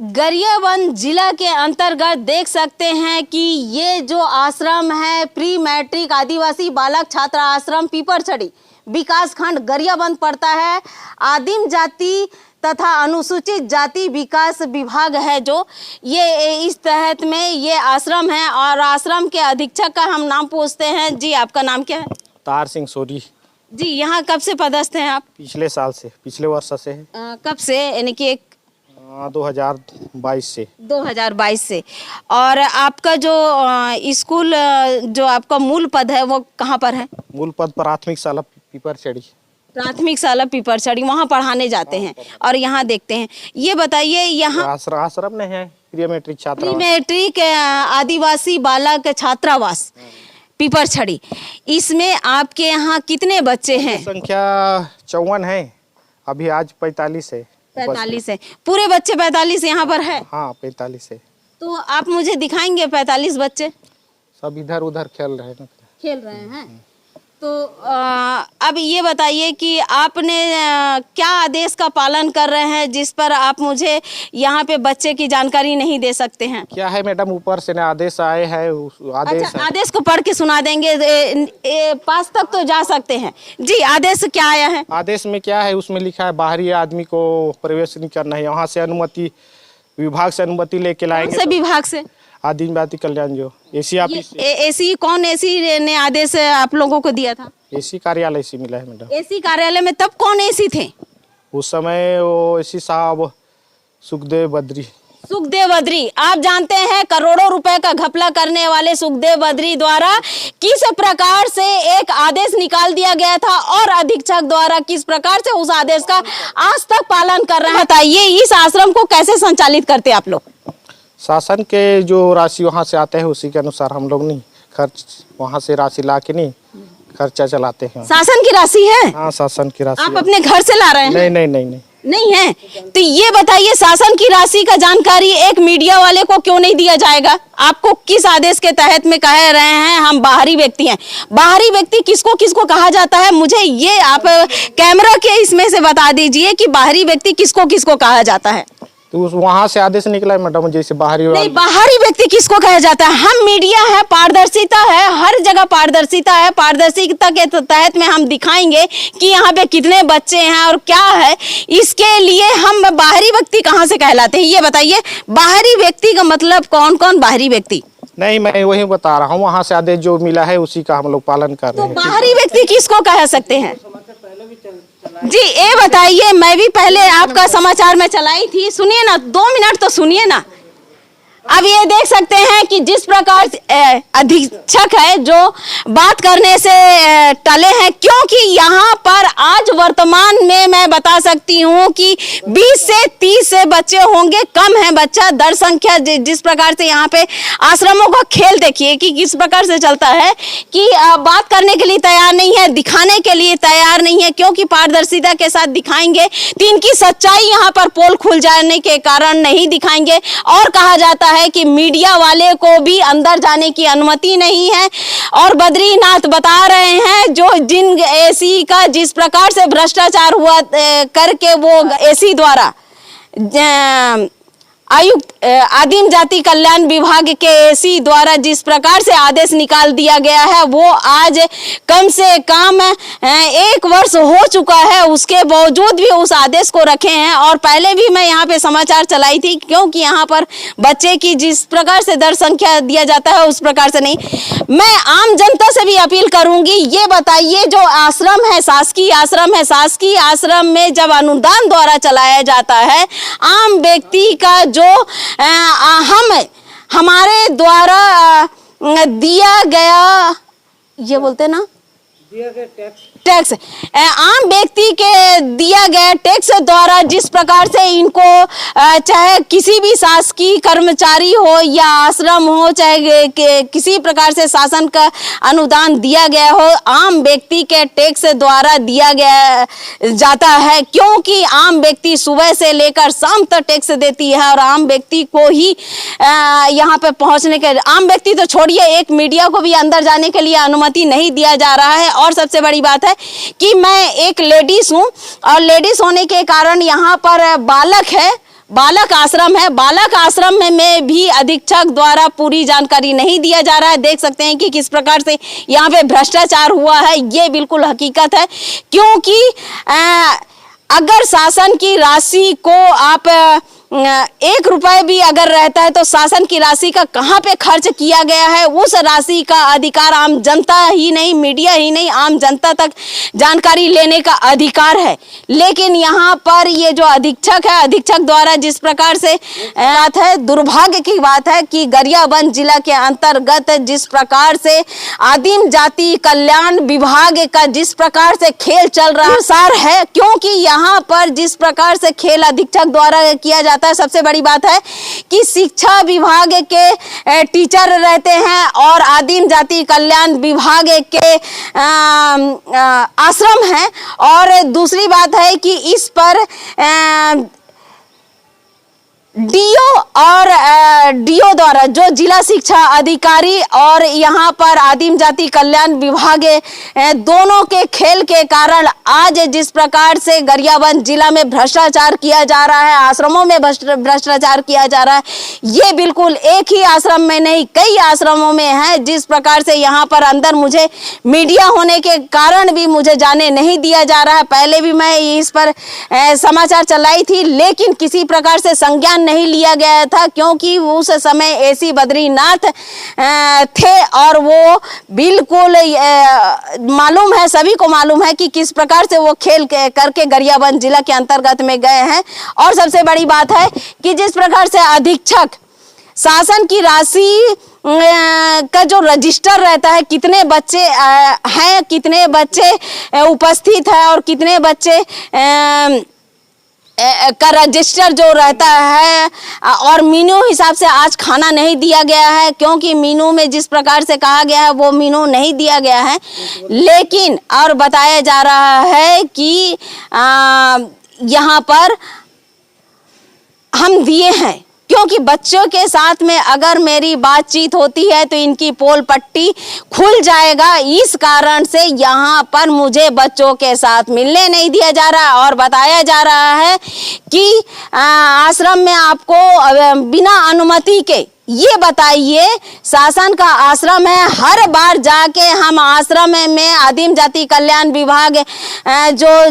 गरियाबंद जिला के अंतर्गत देख सकते हैं कि ये जो आश्रम है प्री मैट्रिक आदिवासी बालक छात्र आश्रम पीपरछड़ी विकास खंड गरियाबंद पड़ता है। आदिम जाति तथा अनुसूचित जाति विकास विभाग है जो ये इस तहत में ये आश्रम है और आश्रम के अधीक्षक का हम नाम पूछते हैं। जी आपका नाम क्या है? तार सिंह सोरी। जी यहाँ कब से पदस्थ हैं आप? पिछले साल से, पिछले वर्ष से है। कब से? यानी कि 2022 से। 2022 से। और आपका जो स्कूल जो आपका मूल पद है वो कहाँ पर है? मूल पद प्राथमिक शाला पीपरछड़ी। प्राथमिक शाला पीपरछड़ी, वहाँ पढ़ाने जाते हैं और यहाँ देखते हैं। ये बताइए यहाँ आश्रम में है प्री मैट्रिक छात्रावास, प्री मैट्रिक आदिवासी बालक छात्रावास पीपरछड़ी, इसमें आपके यहाँ कितने बच्चे हैं? संख्या 54 है, अभी आज 45 है। 45 है। पूरे बच्चे 45 यहाँ पर है? हाँ 45 है। तो आप मुझे दिखाएंगे 45 बच्चे? सब इधर उधर खेल रहे हैं। खेल रहे हैं। तो अब ये बताइए कि आपने क्या आदेश का पालन कर रहे हैं जिस पर आप मुझे यहाँ पे बच्चे की जानकारी नहीं दे सकते हैं? क्या है मैडम, ऊपर से ना आदेश आए हैं। आदेश अच्छा, आदेश को पढ़ के सुना देंगे। पास तक तो जा सकते हैं। जी आदेश क्या आया है? आदेश में क्या है, उसमें लिखा है बाहरी आदमी को प्रवेश नहीं करना है। यहाँ से अनुमति विभाग से अनुमति लेके लाएंगे। कौन से विभाग से? आदिम जाति कल्याण जो एसी ऑफिस। एसी कौन? एसी ने आदेश आप लोगों को दिया था? एसी कार्यालय से मिला है मैडम। एसी कार्यालय में तब कौन एसी थे उस समय? वो एसी साहब सुखदेव बद्री। सुखदेव बद्री। आप जानते हैं करोड़ों रुपए का घपला करने वाले सुखदेव बद्री द्वारा किस प्रकार से एक आदेश निकाल दिया गया था और अधीक्षक द्वारा किस प्रकार से उस आदेश का आज तक पालन कर रहे हैं। बताइए इस आश्रम को कैसे संचालित करते आप लोग? शासन के जो राशि वहाँ से आते हैं उसी के अनुसार हम लोग नहीं खर्च, वहाँ से राशि ला के नहीं खर्चा चलाते हैं। शासन की राशि है? हाँ शासन की राशि। आप अपने घर से ला रहे हैं? नहीं नहीं नहीं नहीं नहीं है। तो ये बताइए शासन की राशि का जानकारी एक मीडिया वाले को क्यों नहीं दिया जाएगा? आपको किस आदेश के तहत में कह रहे हैं हम बाहरी व्यक्ति हैं? बाहरी व्यक्ति किसको किसको कहा जाता है? मुझे ये आप कैमरा के इसमें से बता दीजिए कि बाहरी व्यक्ति किसको किसको कहा जाता है। तो वहाँ से आदेश निकला है मैडम, जैसे बाहरी नहीं, बाहरी व्यक्ति किसको कहा जाता है? हम मीडिया है, पारदर्शिता है, हर जगह पारदर्शिता है। पारदर्शिता के तहत में हम दिखाएंगे कि यहाँ पे कितने बच्चे हैं और क्या है। इसके लिए हम बाहरी व्यक्ति कहाँ से कहलाते हैं ये बताइए। बाहरी व्यक्ति का मतलब कौन कौन बाहरी व्यक्ति? नहीं, मैं वही बता रहा हूँ, वहाँ से आदेश जो मिला है उसी का हम लोग पालन कर रहे हैं। तो बाहरी व्यक्ति किसको कह सकते हैं? जी ये बताइए। मैं भी पहले आपका समाचार में चलाई थी, सुनिए ना, 2 मिनट तो सुनिए ना। अब ये देख सकते हैं कि जिस प्रकार अधीक्षक है जो बात करने से टले हैं, क्योंकि यहाँ पर आज वर्तमान में मैं बता सकती हूँ कि 20 से 30 से बच्चे होंगे, कम है बच्चा दर संख्या। जिस प्रकार से यहाँ पे आश्रमों का खेल देखिए कि किस प्रकार से चलता है कि बात करने के लिए तैयार नहीं है, दिखाने के लिए तैयार नहीं है, क्योंकि पारदर्शिता के साथ दिखाएंगे तो इनकी सच्चाई यहाँ पर पोल खुल जाने के कारण नहीं दिखाएंगे। और कहा जाता है कि मीडिया वाले को भी अंदर जाने की अनुमति नहीं है। और बद्रीनाथ बता रहे हैं जो जिन एसी का जिस प्रकार से भ्रष्टाचार हुआ करके वो एसी द्वारा आयुक्त आदिम जाति कल्याण विभाग के एसी द्वारा जिस प्रकार से आदेश निकाल दिया गया है वो आज कम से कम 1 वर्ष हो चुका है, उसके बावजूद भी उस आदेश को रखे हैं। और पहले भी मैं यहाँ पे समाचार चलाई थी, क्योंकि यहाँ पर बच्चे की जिस प्रकार से दर संख्या दिया जाता है उस प्रकार से नहीं। मैं आम जनता से भी अपील करूंगी, ये बताइए जो आश्रम है शासकीय आश्रम है, शासकीय आश्रम में जब अनुदान द्वारा चलाया जाता है, आम व्यक्ति का जो हमारे द्वारा दिया गया, ये बोलते ना टैक्स, आम व्यक्ति के दिया गया टैक्स द्वारा जिस प्रकार से इनको चाहे किसी भी शासकीय कर्मचारी हो या आश्रम हो, चाहे किसी प्रकार से शासन का अनुदान दिया गया हो, आम व्यक्ति के टैक्स द्वारा दिया गया जाता है। क्योंकि आम व्यक्ति सुबह से लेकर शाम तक टैक्स देती है और आम व्यक्ति को ही यहाँ पे पहुँचने के, आम व्यक्ति तो छोड़िए, एक मीडिया को भी अंदर जाने के लिए अनुमति नहीं दिया जा रहा है। और सबसे बड़ी बात है कि मैं एक लेडीज हूँ और लेडीज होने के कारण यहाँ पर बालक है, बालक आश्रम है। बालक आश्रम में भी अधीक्षक द्वारा पूरी जानकारी नहीं दिया जा रहा है। देख सकते हैं कि किस प्रकार से यहाँ पे भ्रष्टाचार हुआ है, ये बिल्कुल हकीकत है। क्योंकि अगर शासन की राशि को आप 1 रुपए भी अगर रहता है तो शासन की राशि का कहाँ पे खर्च किया गया है, उस राशि का अधिकार आम जनता ही नहीं, मीडिया ही नहीं, आम जनता तक जानकारी लेने का अधिकार है। लेकिन यहाँ पर ये जो अधीक्षक है, अधीक्षक द्वारा जिस प्रकार से बात है, दुर्भाग्य की बात है कि गरियाबंद जिला के अंतर्गत जिस प्रकार से आदिम जाति कल्याण विभाग का जिस प्रकार से खेल चल रहा है, क्योंकि यहाँ पर जिस प्रकार से खेल अधीक्षक द्वारा किया जाता है, सबसे बड़ी बात है कि शिक्षा विभाग के टीचर रहते हैं और आदिम जाति कल्याण विभाग के आश्रम हैं। और दूसरी बात है कि इस पर डीओ द्वारा जो जिला शिक्षा अधिकारी और यहाँ पर आदिम जाति कल्याण विभाग दोनों के खेल के कारण आज जिस प्रकार से गरियाबंद जिला में भ्रष्टाचार किया जा रहा है, आश्रमों में भ्रष्टाचार किया जा रहा है, ये बिल्कुल एक ही आश्रम में नहीं, कई आश्रमों में है। जिस प्रकार से यहाँ पर अंदर मुझे मीडिया होने के कारण भी मुझे जाने नहीं दिया जा रहा है। पहले भी मैं इस पर समाचार चलाई थी, लेकिन किसी प्रकार से संज्ञान नहीं लिया गया था, क्योंकि उस समय एसी बद्रीनाथ थे और वो बिल्कुल मालूम है, सभी को मालूम है कि किस प्रकार से वो खेल करके गरियाबंद जिला के अंतर्गत में गए हैं। और सबसे बड़ी बात है कि जिस प्रकार से अधीक्षक शासन की राशि का जो रजिस्टर रहता है, कितने बच्चे हैं, कितने बच्चे उपस्थित है और कितने बच्चे का रजिस्टर जो रहता है, और मीनू हिसाब से आज खाना नहीं दिया गया है, क्योंकि मीनू में जिस प्रकार से कहा गया है वो मीनू नहीं दिया गया है। लेकिन और बताया जा रहा है कि यहाँ पर हम दिए हैं, क्योंकि बच्चों के साथ में अगर मेरी बातचीत होती है तो इनकी पोल पट्टी खुल जाएगा। इस कारण से यहाँ पर मुझे बच्चों के साथ मिलने नहीं दिया जा रहा और बताया जा रहा है कि आश्रम में आपको बिना अनुमति के, ये बताइए, शासन का आश्रम है, हर बार जाके हम आश्रम में आदिम जाति कल्याण विभाग जो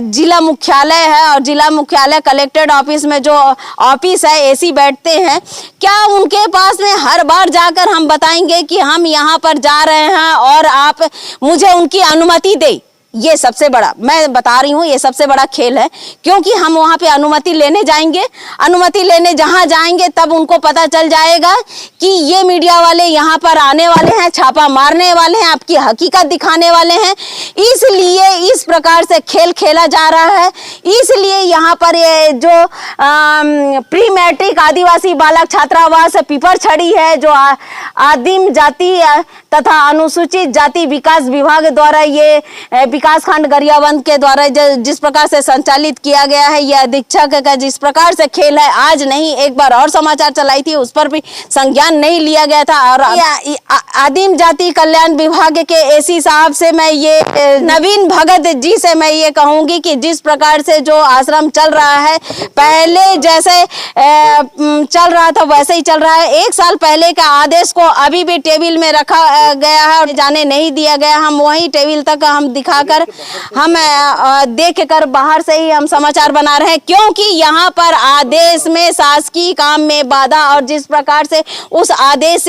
जिला मुख्यालय है और जिला मुख्यालय कलेक्टेड ऑफिस में जो ऑफिस है, एसी बैठते हैं, क्या उनके पास में हर बार जाकर हम बताएंगे कि हम यहाँ पर जा रहे हैं और आप मुझे उनकी अनुमति दें? ये सबसे बड़ा, मैं बता रही हूँ, ये सबसे बड़ा खेल है। क्योंकि हम वहाँ पे अनुमति लेने जाएंगे, अनुमति लेने जहाँ जाएंगे तब उनको पता चल जाएगा कि ये मीडिया वाले यहाँ पर आने वाले हैं, छापा मारने वाले हैं, आपकी हकीकत दिखाने वाले हैं। इसलिए इस प्रकार से खेल खेला जा रहा है। इसलिए यहाँ पर ये जो प्री मैट्रिक आदिवासी बालक छात्रावास पीपरछड़ी है, जो आदिम जाति तथा अनुसूचित जाति विकास विभाग द्वारा ये विकास खंड गरियाबंद के द्वारा जिस प्रकार से संचालित किया गया है, यह अधीक्षक का जिस प्रकार से खेल है, आज नहीं एक बार और समाचार चलाई थी, उस पर भी संज्ञान नहीं लिया गया था। और आदिम जाति कल्याण विभाग के एसी साहब से मैं ये नवीन भगत जी से मैं ये कहूंगी कि जिस प्रकार से जो आश्रम चल रहा है, पहले जैसे चल रहा था वैसे ही चल रहा है। 1 साल पहले का आदेश को अभी भी टेबल में रखा गया है और जाने नहीं दिया गया। हम वही टेबल तक हम दिखाकर हम देख कर बाहर से ही हम समाचार बना रहे हैं, क्योंकि यहाँ पर आदेश में शासकीय काम में बाधा और जिस प्रकार से उस आदेश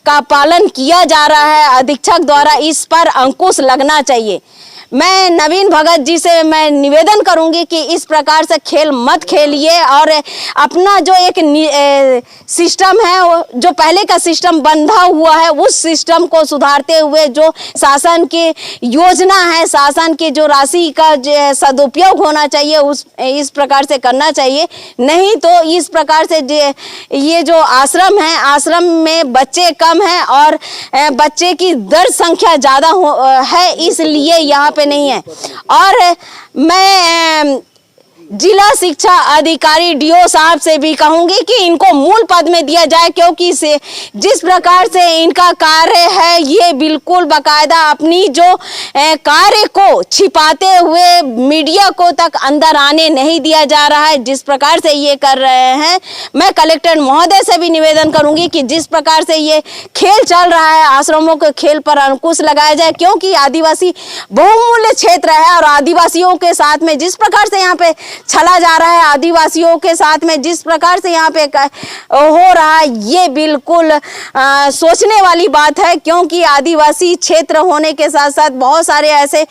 का पालन किया जा रहा है अधीक्षक द्वारा, इस पर अंकुश लगना चाहिए। मैं नवीन भगत जी से मैं निवेदन करूंगी कि इस प्रकार से खेल मत खेलिए और अपना जो एक सिस्टम है, जो पहले का सिस्टम बंधा हुआ है, उस सिस्टम को सुधारते हुए जो शासन की योजना है, शासन की जो राशि का सदुपयोग होना चाहिए, उस इस प्रकार से करना चाहिए। नहीं तो इस प्रकार से ये जो आश्रम है, आश्रम में बच्चे कम हैं और बच्चे की दर संख्या ज़्यादा है, इसलिए यहाँ पे नहीं है। और मैं जिला शिक्षा अधिकारी डीओ साहब से भी कहूंगी कि इनको मूल पद में दिया जाए, क्योंकि से जिस प्रकार से इनका कार्य है ये बिल्कुल बाकायदा अपनी जो कार्य को छिपाते हुए मीडिया को तक अंदर आने नहीं दिया जा रहा है। जिस प्रकार से ये कर रहे हैं, मैं कलेक्टर महोदय से भी निवेदन करूंगी कि जिस प्रकार से ये खेल चल रहा है आश्रमों के खेल पर अंकुश लगाया जाए, क्योंकि आदिवासी बहुमूल्य क्षेत्र है और आदिवासियों के साथ में जिस प्रकार से यहाँ पे चला जा रहा है, आदिवासियों के साथ में जिस प्रकार से यहाँ पे हो रहा है, ये बिल्कुल सोचने वाली बात है। क्योंकि आदिवासी क्षेत्र होने के साथ साथ बहुत सारे ऐसे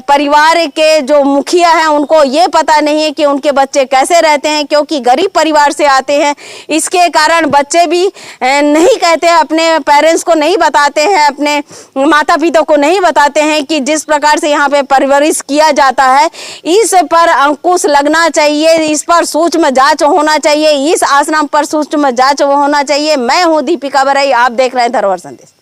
परिवार के जो मुखिया हैं उनको ये पता नहीं है कि उनके बच्चे कैसे रहते हैं, क्योंकि गरीब परिवार से आते हैं। इसके कारण बच्चे भी नहीं कहते, अपने पेरेंट्स को नहीं बताते हैं, अपने माता पिता को नहीं बताते हैं कि जिस प्रकार से यहाँ पे परवरिश किया जाता है, इस पर अंकुश लगना चाहिए, इस पर सूक्ष्म जांच होना चाहिए, इस आश्रम पर सूक्ष्म जांच होना चाहिए। मैं हूँ दीपिका बराई, आप देख रहे हैं धरोहर संदेश।